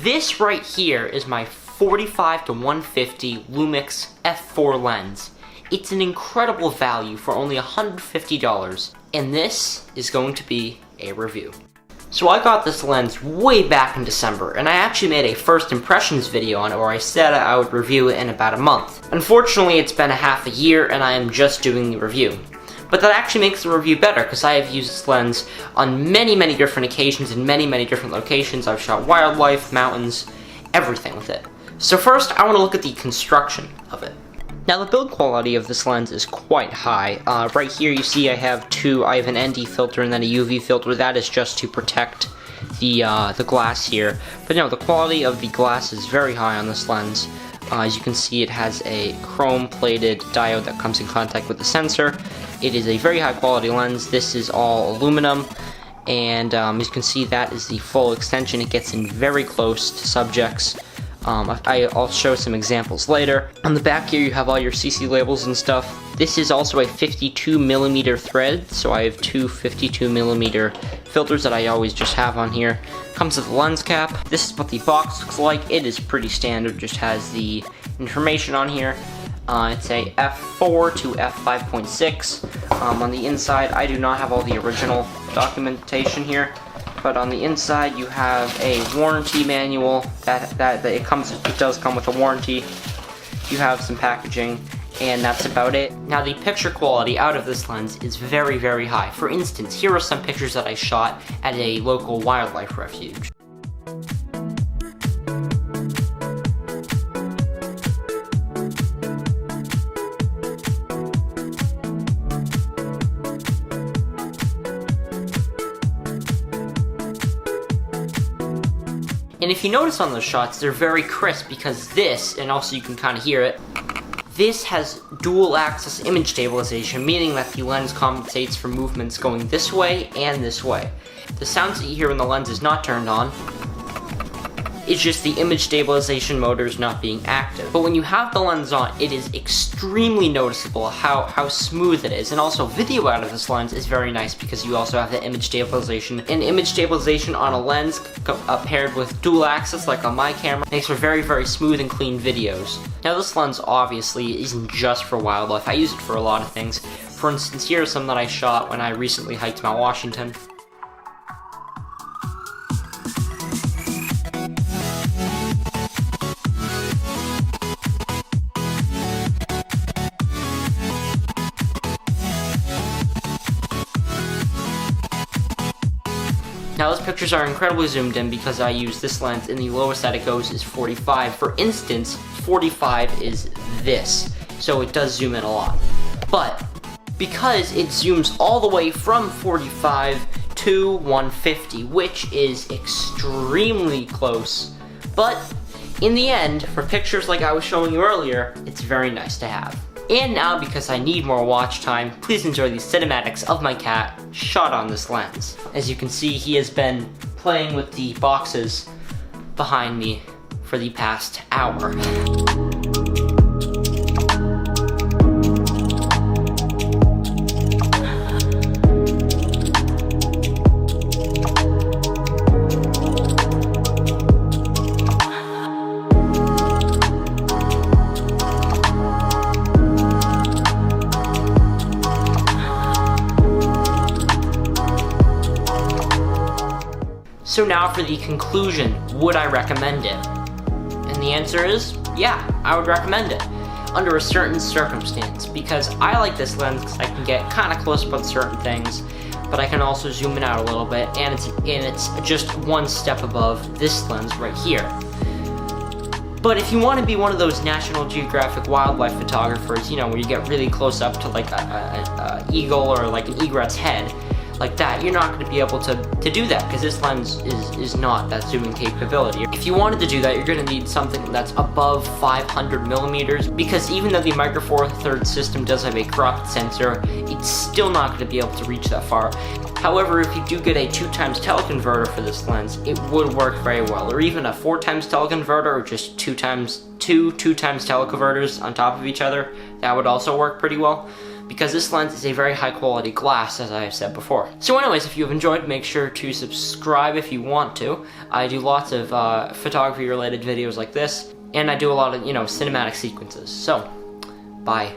This right here is my 45 to 150 Lumix f4 lens. It's an incredible value for only $150, and this is going to be a review. So I got this lens way back in December, and I actually made a first impressions video on it where I said I would review it in about a month. Unfortunately, it's been a half a year and I am just doing the review. But that actually makes the review better because I have used this lens on many different occasions in many different locations. I've shot wildlife, mountains, everything with it. So first, I want to look at the construction of it. Now the build quality of this lens is quite high. Right here you see I have an ND filter and then a UV filter. That is just to protect the glass here. But no, the quality of the glass is very high on this lens. As you can see, it has a chrome-plated diode that comes in contact with the sensor. It is a very high-quality lens. This is all aluminum, and as you can see, that is the full extension. It gets in very close to subjects. I'll show some examples later. On the back here, you have all your CC labels and stuff. This is also a 52mm thread, so I have two 52mm filters that I always just have on here. Comes with a lens cap. This is what the box looks like. It is pretty standard, just has the information on here. It's a f4 to f5.6. On the inside, I do not have all the original documentation here. But on the inside you have a warranty manual that it does come with a warranty. You have some packaging, and that's about it. Now the picture quality out of this lens is very high. For instance, here are some pictures that I shot at a local wildlife refuge. And if you notice on those shots, they're very crisp because this, and also you can kind of hear it, this has dual axis image stabilization, meaning that the lens compensates for movements going this way and this way. The sounds that you hear when the lens is not turned on, it's just the image stabilization motor is not being active. But when you have the lens on, it is extremely noticeable how smooth it is. And also video out of this lens is very nice because you also have the image stabilization. And image stabilization on a lens paired with dual axis like on my camera makes for very smooth and clean videos. Now this lens obviously isn't just for wildlife. I use it for a lot of things. For instance, here are some that I shot when I recently hiked Mount Washington. Now those pictures are incredibly zoomed in because I use this lens and the lowest that it goes is 45. For instance, 45 is this, so it does zoom in a lot. But because it zooms all the way from 45 to 150, which is extremely close, but in the end, for pictures like I was showing you earlier, it's very nice to have. And now, because I need more watch time, please enjoy these cinematics of my cat shot on this lens. As you can see, he has been playing with the boxes behind me for the past hour. So now for the conclusion, would I recommend it? And the answer is, yeah, I would recommend it. Under a certain circumstance, because I like this lens because I can get kind of close up on certain things, but I can also zoom in out a little bit, and it's just one step above this lens right here. But if you want to be one of those National Geographic wildlife photographers, you know, where you get really close up to like a eagle or like an egret's head, like that, you're not going to be able to do that because this lens is not that zooming capability. If you wanted to do that, you're going to need something that's above 500 millimeters, because even though the Micro Four Thirds system does have a cropped sensor, it's still not going to be able to reach that far. However, if you do get a 2x teleconverter for this lens, it would work very well, or even a 4x teleconverter, or just two 2x teleconverters on top of each other, that would also work pretty well. because this lens is a very high quality glass, as I have said before. So anyways, if you have enjoyed, make sure to subscribe if you want to. I do lots of photography related videos like this, and I do a lot of, cinematic sequences. So, bye.